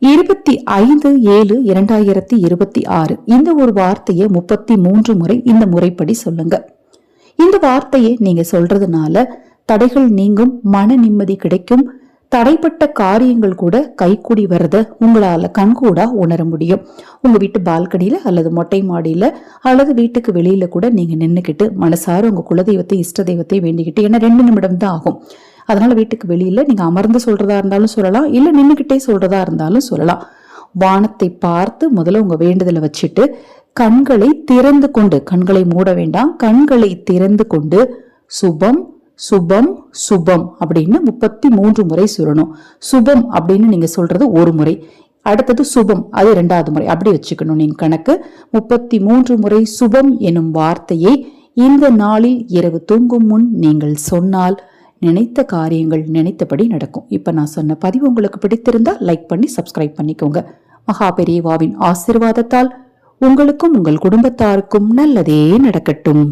25/7/2026 இந்த ஒரு வார்த்தையை 33 முறை இந்த முறைப்படி சொல்லுங்க. இந்த வார்த்தையை நீங்க சொல்றதுனால தடைகள் நீங்கும், மன நிம்மதி கிடைக்கும், தடைப்பட்ட காரியங்கள் கூட கைக்கூடி வர்றத உங்களால கண்கூடா உணர முடியும். உங்க வீட்டு பால்கனியில அல்லது மொட்டை மாடியில அல்லது வீட்டுக்கு வெளியில கூட நீங்க நின்னுக்கிட்டு மனசார உங்க குலதெய்வத்தை இஷ்ட தெய்வத்தை வேண்டிக்கிட்டு, ஏன்னா 2 நிமிடம் தான் ஆகும். அதனால வீட்டுக்கு வெளியில நீங்க அமர்ந்து சொல்றதா இருந்தாலும் சொல்லலாம், இல்ல நின்னுக்கிட்டே சொல்றதா இருந்தாலும் சொல்லலாம். வானத்தை பார்த்து முதல்ல உங்க வேண்டுதலை வச்சுட்டு கண்களை திறந்து கொண்டு, கண்களை மூட வேண்டாம், கண்களை திறந்து கொண்டு சுபம் சுபம் சுபம் அப்படின்னு 33 முறை சொல்லணும். சுபம் அப்படின்னு நீங்க சொல்றது ஒரு முறை, அடுத்தது சுபம் அது 2வது முறை, அப்படி வச்சுக்கணும் நீங்க கணக்கு. 33 முறை சுபம் எனும் வார்த்தையை இந்த நாளில் இரவு தூங்கும் முன் நீங்கள் சொன்னால் நினைத்த காரியங்கள் நினைத்தபடி நடக்கும். இப்ப நான் சொன்ன பதிவு உங்களுக்கு பிடித்திருந்தா லைக் பண்ணி சப்ஸ்கிரைப் பண்ணிக்கோங்க. மகாபெரியவாவின் ஆசீர்வாதத்தால் உங்களுக்கும் உங்கள் குடும்பத்தாருக்கும் நல்லதே நடக்கட்டும்.